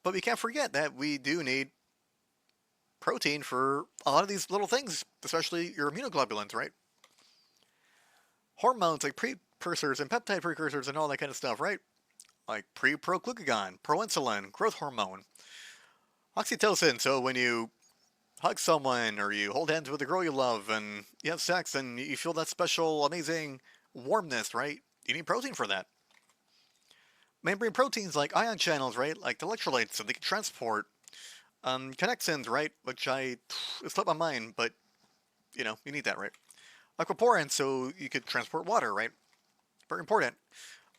But we can't forget that we do need protein for a lot of these little things, especially your immunoglobulins, right? Hormones like precursors and peptide precursors and all that kind of stuff, right? Like pro-glucagon, proinsulin, growth hormone, oxytocin. So when you hug someone or you hold hands with a girl you love and you have sex and you feel that special, amazing warmness, right? You need protein for that. Membrane proteins like ion channels, right? Like the electrolytes, so they can transport. Connexins, right? Which it slipped my mind, but you need that, right? Aquaporins, so you could transport water, right? Very important.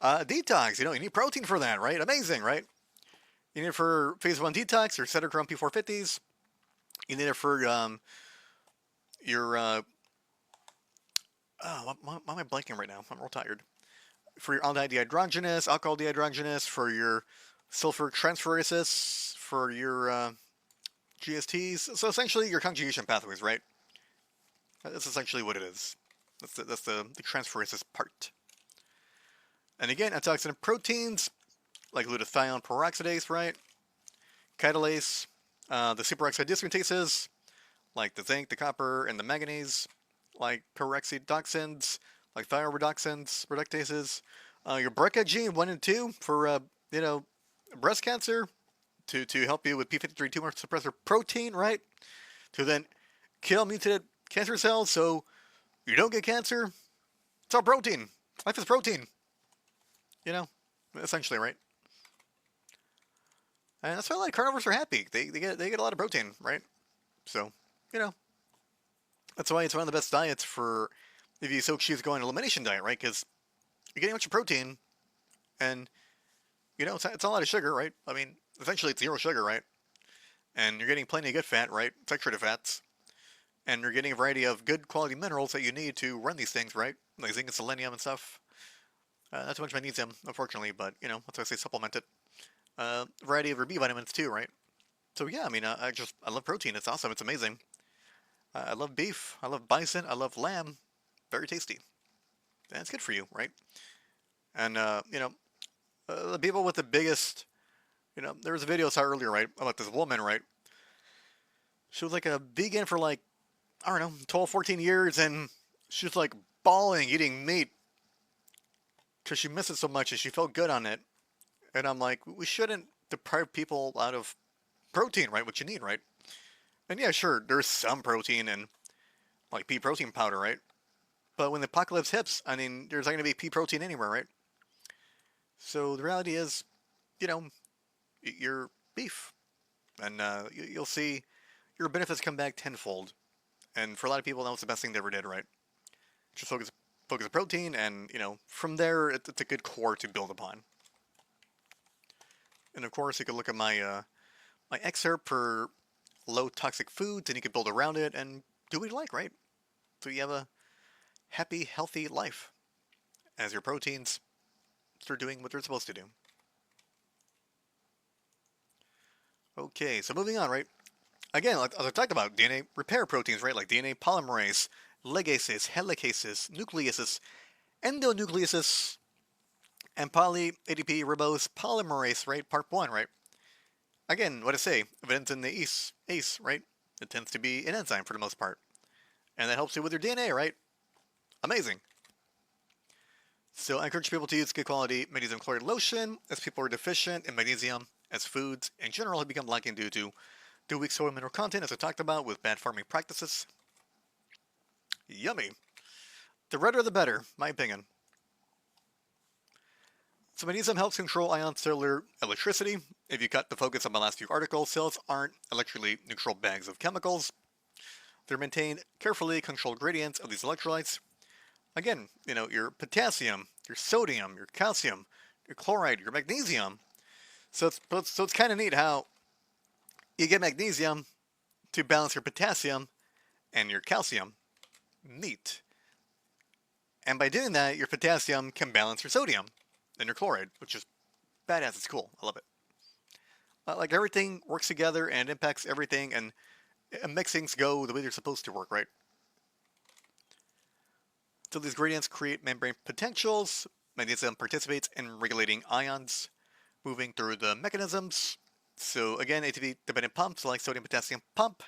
Detox, you need protein for that, right? Amazing, right? You need it for phase 1 detox, your Cytochrome P450s. You need it for your why am I blanking right now? I'm real tired. For your aldehyde dehydrogenase, alcohol dehydrogenase, for your sulfur transferases, for your GSTs. So essentially your conjugation pathways, right? That's essentially what it is. That's the transferases part. And again, antioxidant proteins like glutathione peroxidase, right? Catalase, the superoxide dismutases like the zinc, the copper, and the manganese, like peroxidoxins, like thioredoxins, reductases. Your BRCA gene 1 and 2 for breast cancer to help you with p53 tumor suppressor protein, right? To then kill mutated cancer cells so you don't get cancer. It's all protein. Life is protein. Essentially, right? And that's why a lot of carnivores are happy. They get a lot of protein, right? So, that's why it's one of the best diets for if you so choose to go on an elimination diet, right? Because you're getting a bunch of protein, and it's a lot of sugar, right? I mean, essentially it's zero sugar, right? And you're getting plenty of good fat, right? Saturated fats, and you're getting a variety of good quality minerals that you need to run these things, right? Like zinc and selenium and stuff. Not too much magnesium, unfortunately, but that's why I say supplement it. Variety of your B vitamins too, right? So yeah, I mean, I love protein. It's awesome. It's amazing. I love beef. I love bison. I love lamb. Very tasty. And it's good for you, right? And the people with the biggest, there was a video I saw earlier, right, about this woman, right? She was like a vegan for like, I don't know, 12, 14 years, and she was like bawling eating meat because she missed it so much and she felt good on it. And I'm like, we shouldn't deprive people out of protein, right? What you need, right? And yeah, sure, there's some protein in like pea protein powder, right? But when the apocalypse hits, I mean, there's not going to be pea protein anywhere, right? So the reality is, you're beef, and you'll see your benefits come back tenfold. And for a lot of people, that was the best thing they ever did, right? Just focus on protein, and from there, it's a good core to build upon. And of course, you could look at my my excerpt for low toxic foods, and you could build around it and do what you like, right? So you have a happy, healthy life as your proteins start doing what they're supposed to do. Okay, so moving on, right? Again, like as I talked about, DNA repair proteins, right? Like DNA polymerase, ligases, helicases, nucleases, endonucleases, and poly-ATP ribose polymerase, right? Part 1, right? Again, what I say, if it ends in the ACE, right? It tends to be an enzyme for the most part. And that helps you with your DNA, right? Amazing. So I encourage people to use good quality magnesium chloride lotion as people are deficient in magnesium, as foods in general have become lacking due to the weak soil mineral content, as I talked about with bad farming practices. Yummy. The redder the better, my opinion. So magnesium helps control ion cellular electricity. If you cut the focus on my last few articles, cells aren't electrically neutral bags of chemicals. They're maintained carefully controlled gradients of these electrolytes. Again, your potassium, your sodium, your calcium, your chloride, your magnesium. So it's kind of neat how you get magnesium to balance your potassium and your calcium. Neat. And by doing that, your potassium can balance your sodium and your chloride, which is badass. It's cool. I love it. Like everything works together and impacts everything, and it makes things go the way they're supposed to work, right? So these gradients create membrane potentials. Magnesium participates in regulating ions moving through the mechanisms. So again, ATP-dependent pumps like sodium-potassium pump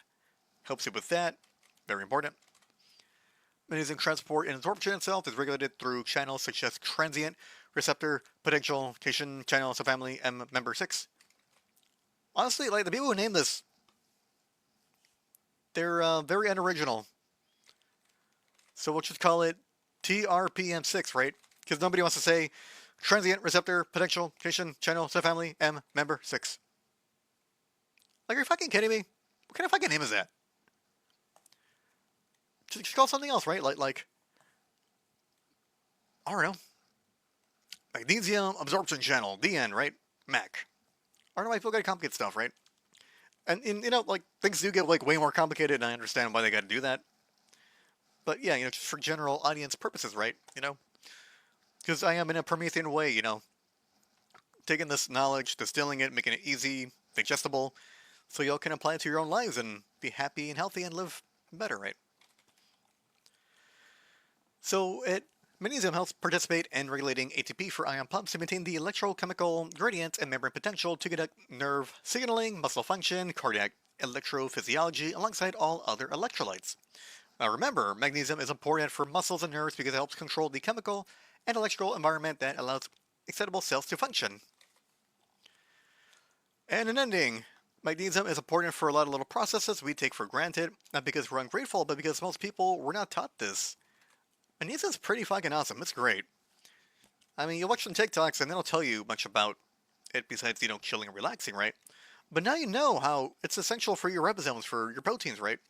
helps you with that. Very important. Magnesium transport and absorption itself is regulated through channels such as transient receptor potential cation channel subfamily M member 6. Honestly, like the people who named this, they're very unoriginal. So we'll just call it TRPM6, right? Because nobody wants to say transient receptor potential cation channel subfamily M member 6. Like, are you fucking kidding me? What kind of fucking name is that? Just call it something else, right? Like, I don't know. Magnesium absorption channel, DN, right? MAC. I don't know why people gotta complicate stuff, right? And like things do get like way more complicated, and I understand why they gotta do that. But yeah, just for general audience purposes, right? Because I am in a Promethean way, taking this knowledge, distilling it, making it easy, digestible, so y'all can apply it to your own lives and be happy and healthy and live better, right? So magnesium helps participate in regulating ATP for ion pumps to maintain the electrochemical gradient and membrane potential to conduct nerve signaling, muscle function, cardiac electrophysiology, alongside all other electrolytes. Now remember, magnesium is important for muscles and nerves because it helps control the chemical and electrical environment that allows excitable cells to function. And an ending. Magnesium is important for a lot of little processes we take for granted, not because we're ungrateful, but because most people were not taught this. Magnesium's pretty fucking awesome. It's great. I mean, you watch some TikToks and they don't tell you much about it besides, chilling and relaxing, right? But now you know how it's essential for your ribosomes, for your proteins, right?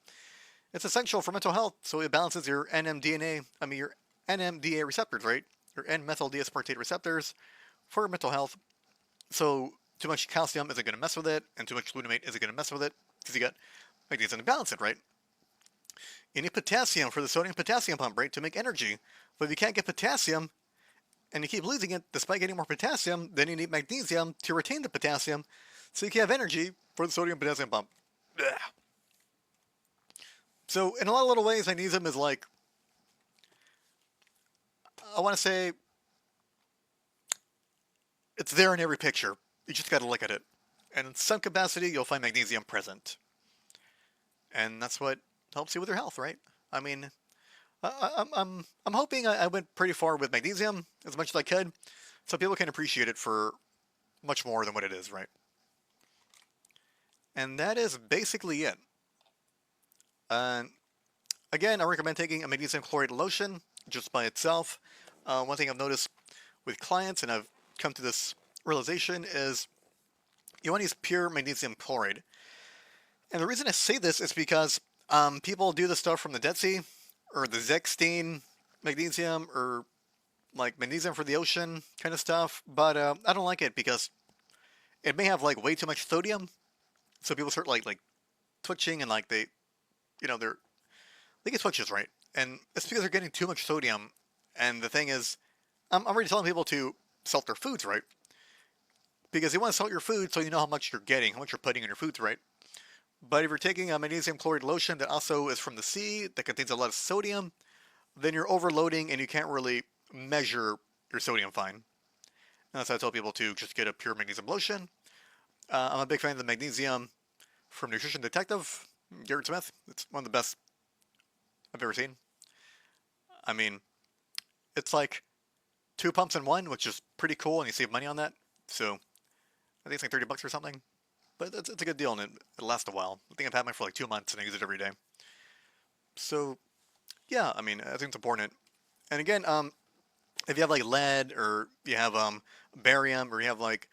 It's essential for mental health, so it balances your your NMDA receptors, right? Your N-methyl D-aspartate receptors for mental health. So too much calcium isn't going to mess with it, and too much glutamate isn't going to mess with it, because you got magnesium to balance it, right? You need potassium for the sodium-potassium pump, right, to make energy. But if you can't get potassium, and you keep losing it despite getting more potassium, then you need magnesium to retain the potassium, so you can have energy for the sodium-potassium pump. Ugh. So in a lot of little ways, magnesium is like, I want to say, it's there in every picture. You just got to look at it. And in some capacity, you'll find magnesium present. And that's what helps you with your health, right? I mean, I'm hoping I went pretty far with magnesium as much as I could, so people can appreciate it for much more than what it is, right? And that is basically it. Uh, Again, I recommend taking a magnesium chloride lotion just by itself. One thing I've noticed with clients, and I've come to this realization, is you want to use pure magnesium chloride. And the reason I say this is because people do this stuff from the Dead Sea, or the Zechstein magnesium, or like magnesium for the ocean kind of stuff, but I don't like it because it may have like way too much sodium, so people start like twitching and like they get twitches, right? And it's because they're getting too much sodium. And the thing is, I'm already telling people to salt their foods, right? Because you want to salt your food so you know how much you're getting, how much you're putting in your foods, right? But if you're taking a magnesium chloride lotion that also is from the sea, that contains a lot of sodium, then you're overloading and you can't really measure your sodium fine. And that's why I tell people to just get a pure magnesium lotion. I'm a big fan of the magnesium from Nutrition Detective, Garrett Smith. It's one of the best I've ever seen. I mean, it's like 2 pumps in one, which is pretty cool, and you save money on that. So I think it's like 30 bucks or something. But it's a good deal, and it lasts a while. I think I've had mine for like 2 months, and I use it every day. So yeah, I mean, I think it's important. And again, if you have like lead, or you have barium, or you have like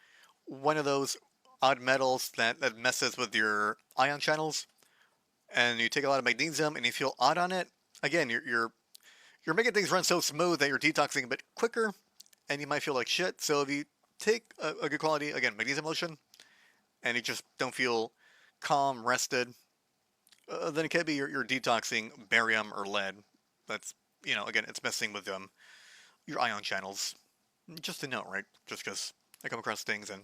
one of those odd metals that messes with your ion channels, and you take a lot of magnesium and you feel odd on it, again, you're making things run so smooth that you're detoxing a bit quicker, and you might feel like shit. So if you take a good quality, again, magnesium lotion, and you just don't feel calm, rested, then it could be you're detoxing barium or lead. That's, again, it's messing with your ion channels. Just to know, right? Just because I come across things and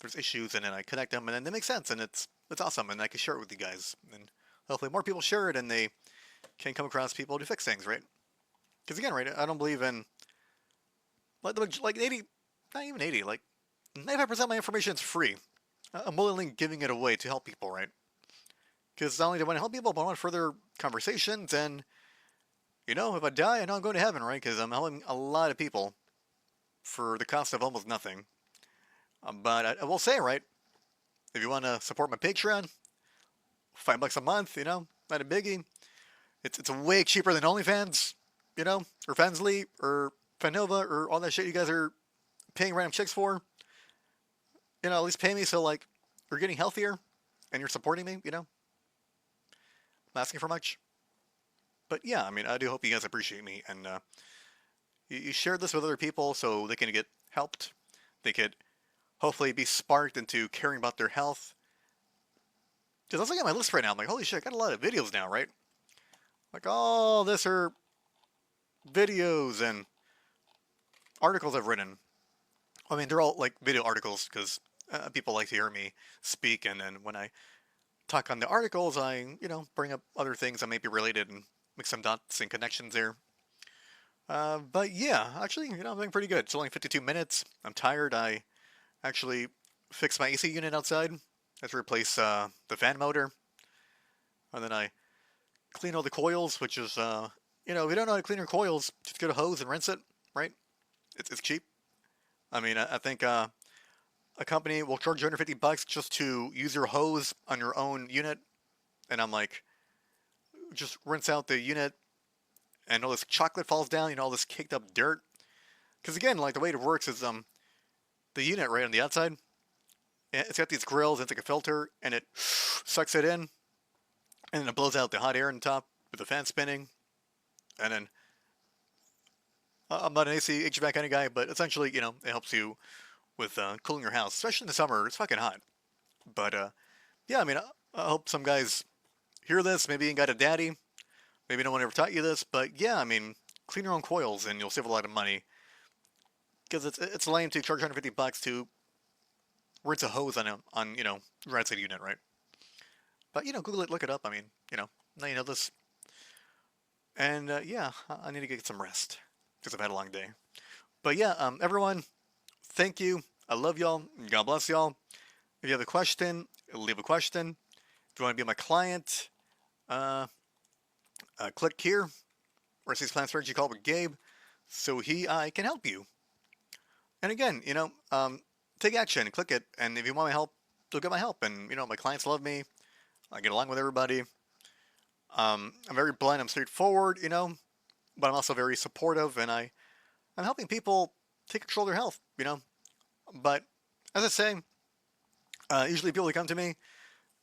there's issues, and then I connect them, and then they make sense, and it's awesome, and I can share it with you guys, and hopefully more people share it, and they can come across people to fix things, right? Because again, right, I don't believe in like 80, not even 80, like 95% of my information is free. I'm willingly giving it away to help people, right? Because not only do I want to help people, but I want further conversations, and if I die, I know I'm going to heaven, right? Because I'm helping a lot of people for the cost of almost nothing. But I will say, right, if you want to support my Patreon, $5 a month, not a biggie. It's way cheaper than OnlyFans, or Fansly, or Fanova, or all that shit you guys are paying random chicks for. At least pay me so, like, you're getting healthier and you're supporting me, I'm not asking for much. But yeah, I mean, I do hope you guys appreciate me, and you share this with other people so they can get helped. They could hopefully be sparked into caring about their health. Because I was looking at my list right now, I'm like, holy shit, I got a lot of videos now, right? Like, all this are videos and articles I've written. I mean, they're all like video articles because people like to hear me speak, and then when I talk on the articles, I, bring up other things that may be related and make some dots and connections there. But yeah, actually, I'm doing pretty good. It's only 52 minutes. I'm tired. I actually fixed my AC unit outside. I had to replace the fan motor. And then I clean all the coils, which is, if you don't know how to clean your coils, just get a hose and rinse it, right? It's cheap. I mean, I think a company will charge you $150 just to use your hose on your own unit. And I'm like, just rinse out the unit, and all this chocolate falls down, all this caked up dirt. Because again, like the way it works is the unit right on the outside, it's got these grills, and it's like a filter, and it sucks it in, and then it blows out the hot air on top with the fan spinning. And then I'm not an AC HVAC kind of guy, but essentially, it helps you with cooling your house, especially in the summer. It's fucking hot. But yeah, I mean, I hope some guys hear this. Maybe you ain't got a daddy. Maybe no one ever taught you this. But yeah, I mean, clean your own coils, and you'll save a lot of money. Because it's lame to charge $150 to rinse a hose on your outside unit, right? But Google it, look it up. I mean, now you know this. And yeah, I need to get some rest because I've had a long day. But yeah, everyone, thank you. I love y'all. God bless y'all. If you have a question, leave a question. If you want to be my client, click here where it says Plan Strategy Call with Gabe, so I can help you. And again, take action, click it, and if you want my help, you'll get my help. And my clients love me. I get along with everybody. I'm very blunt. I'm straightforward. But I'm also very supportive, and I'm helping people take control of their health. But as I say, usually people who come to me,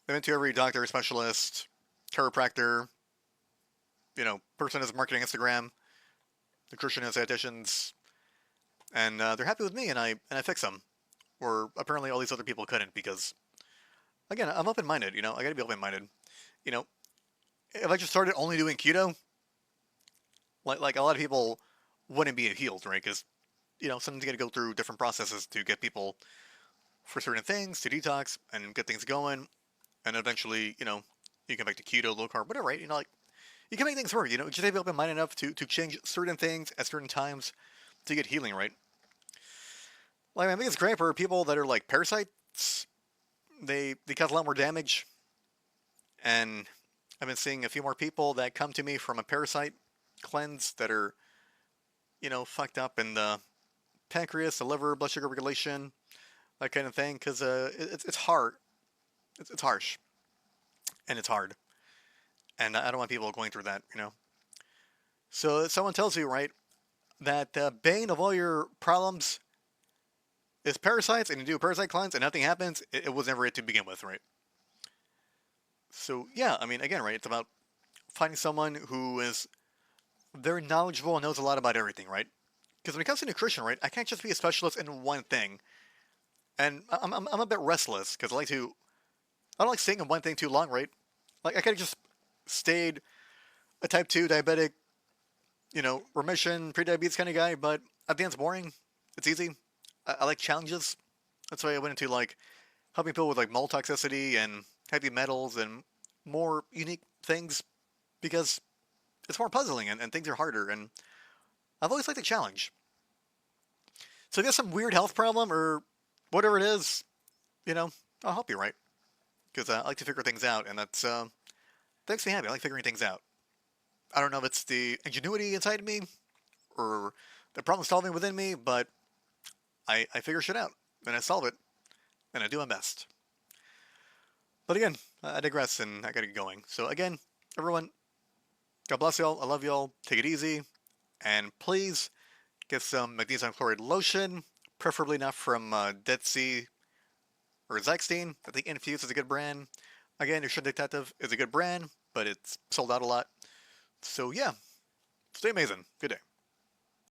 they've been to every doctor, specialist, chiropractor, person who has marketing Instagram, nutritionists, dietitians, and they're happy with me, and I fix them. Or apparently all these other people couldn't, because again, I'm open-minded. I gotta be open-minded. If I just started only doing keto, like a lot of people wouldn't be healed, right? Because sometimes you gotta go through different processes to get people for certain things to detox and get things going, and eventually, you come back to keto, low carb, whatever, right? Like you can make things work. Just have to be open-minded enough to change certain things at certain times to get healing, right? Like I think it's great for people that are like parasites. They cause a lot more damage, and I've been seeing a few more people that come to me from a parasite cleanse that are fucked up in the pancreas, the liver, blood sugar regulation, that kind of thing, because it's hard. It's harsh, and it's hard. And I don't want people going through that. So if someone tells you, right, that the bane of all your problems is parasites, and you do a parasite cleanse and nothing happens, it was never it to begin with, right? So yeah, I mean, again, right, it's about finding someone who is very knowledgeable and knows a lot about everything, right? Because when it comes to nutrition, right, I can't just be a specialist in one thing. And I'm a bit restless because I don't like staying in one thing too long, right? Like I could have just stayed a type 2 diabetic, remission, pre-diabetes kind of guy, but at the end it's boring. It's easy. I like challenges. That's why I went into like helping people with like mold toxicity and heavy metals and more unique things because it's more puzzling and things are harder and I've always liked a challenge. So if you have some weird health problem or whatever it is, you know, I'll help you, right? Because I like to figure things out, and that makes me happy. I like figuring things out. I don't know if it's the ingenuity inside of me or the problem solving within me, but I figure shit out and I solve it and I do my best. But again, I digress and I gotta get going. So again, everyone, God bless y'all. I love y'all. Take it easy. And please get some magnesium chloride lotion, preferably not from Dead Sea or Zechstein. I think Infuse is a good brand. Again, your Shit Detective is a good brand, but it's sold out a lot. So yeah, stay amazing. Good day.